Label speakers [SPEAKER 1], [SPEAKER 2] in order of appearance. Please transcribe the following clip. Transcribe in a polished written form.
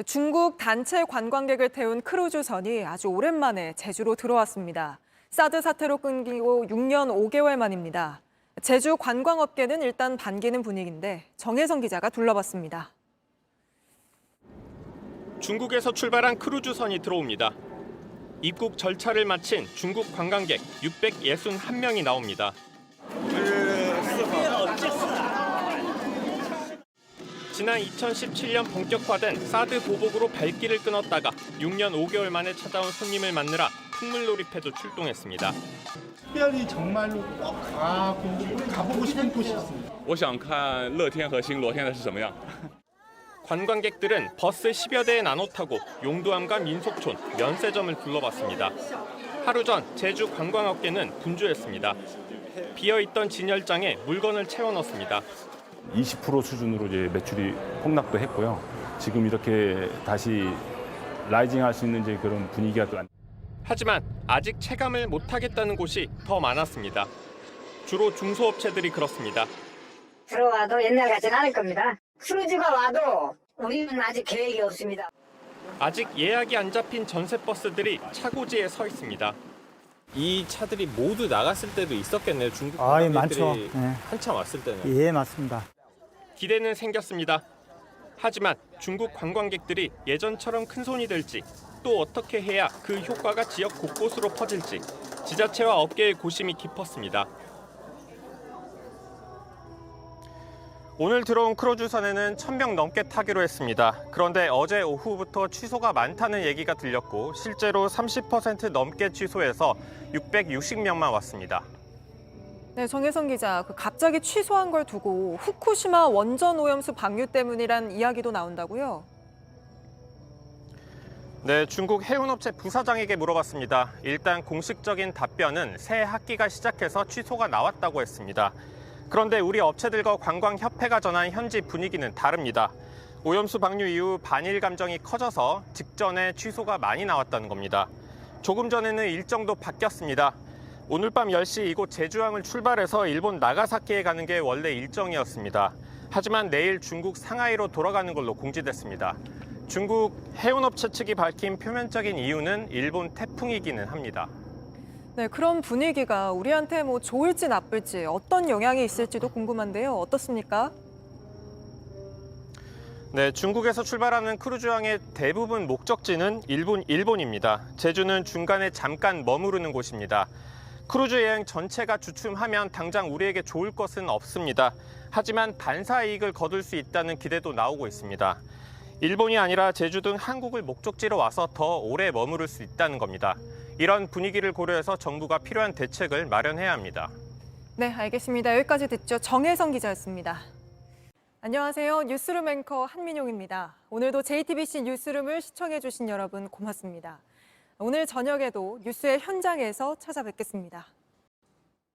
[SPEAKER 1] 중국 단체 관광객을 태운 크루즈선이 아주 오랜만에 제주로 들어왔습니다. 사드 사태로 끊기고 6년 5개월 만입니다. 제주 관광업계는 일단 반기는 분위기인데 정혜성 기자가 둘러봤습니다.
[SPEAKER 2] 중국에서 출발한 크루즈선이 들어옵니다. 입국 절차를 마친 중국 관광객 661명이 나옵니다. 지난 2017년 본격화된 사드 보복으로 발길을 끊었다가 6년 5개월 만에 찾아온 손님을 만나라 풍물놀이패도 출동했습니다.
[SPEAKER 3] 특별히 정말로 꼭 가보고 싶은 곳이 있습니다.
[SPEAKER 4] 我想看乐天和新罗现在是什么样。
[SPEAKER 2] 관광객들은 버스 10여 대에 나눠 타고 용두암과 민속촌, 면세점을 둘러봤습니다. 하루 전 제주 관광업계는 분주했습니다. 비어있던 진열장에 물건을 채워 넣습니다.
[SPEAKER 5] 20% 수준으로 이제 매출이 폭락도 했고요. 지금 이렇게 다시 라이징할 수 있는 이제 그런 분위기가 또
[SPEAKER 2] 하지만 아직 체감을 못하겠다는 곳이 더 많았습니다. 주로 중소업체들이 그렇습니다.
[SPEAKER 6] 들어와도 옛날 같지는 않을 겁니다. 크루즈가 와도 우리는 아직 계획이 없습니다.
[SPEAKER 2] 아직 예약이 안 잡힌 전세버스들이 차고지에 서 있습니다.
[SPEAKER 7] 이 차들이 모두 나갔을 때도 있었겠네요. 중국
[SPEAKER 8] 예, 많죠.
[SPEAKER 7] 관광객들이
[SPEAKER 8] 네.
[SPEAKER 7] 한참 왔을 때는.
[SPEAKER 8] 예, 맞습니다.
[SPEAKER 2] 기대는 생겼습니다. 하지만 중국 관광객들이 예전처럼 큰손이 될지 또 어떻게 해야 그 효과가 지역 곳곳으로 퍼질지 지자체와 업계의 고심이 깊었습니다. 오늘 들어온 크루즈선에는 1,000명 넘게 타기로 했습니다. 그런데 어제 오후부터 취소가 많다는 얘기가 들렸고 실제로 30% 넘게 취소해서 660명만 왔습니다.
[SPEAKER 1] 네, 정혜성 기자, 갑자기 취소한 걸 두고 후쿠시마 원전 오염수 방류 때문이란 이야기도 나온다고요?
[SPEAKER 2] 네, 중국 해운업체 부사장에게 물어봤습니다. 일단 공식적인 답변은 새 학기가 시작해서 취소가 나왔다고 했습니다. 그런데 우리 업체들과 관광협회가 전한 현지 분위기는 다릅니다. 오염수 방류 이후 반일 감정이 커져서 직전에 취소가 많이 나왔다는 겁니다. 조금 전에는 일정도 바뀌었습니다. 오늘 밤 10시 이곳 제주항을 출발해서 일본 나가사키에 가는 게 원래 일정이었습니다. 하지만 내일 중국 상하이로 돌아가는 걸로 공지됐습니다. 중국 해운업체 측이 밝힌 표면적인 이유는 일본 태풍이기는 합니다.
[SPEAKER 1] 네, 그런 분위기가 우리한테 좋을지 나쁠지 어떤 영향이 있을지도 궁금한데요. 어떻습니까?
[SPEAKER 2] 네, 중국에서 출발하는 크루즈항의 대부분 목적지는 일본입니다. 제주는 중간에 잠깐 머무르는 곳입니다. 크루즈 여행 전체가 주춤하면 당장 우리에게 좋을 것은 없습니다. 하지만 반사 이익을 거둘 수 있다는 기대도 나오고 있습니다. 일본이 아니라 제주 등 한국을 목적지로 와서 더 오래 머무를 수 있다는 겁니다. 이런 분위기를 고려해서 정부가 필요한 대책을 마련해야 합니다.
[SPEAKER 1] 네, 알겠습니다. 여기까지 듣죠. 정혜성 기자였습니다. 안녕하세요. 뉴스룸 앵커 한민용입니다. 오늘도 JTBC 뉴스룸을 시청해주신 여러분 고맙습니다. 오늘 저녁에도 뉴스의 현장에서 찾아뵙겠습니다.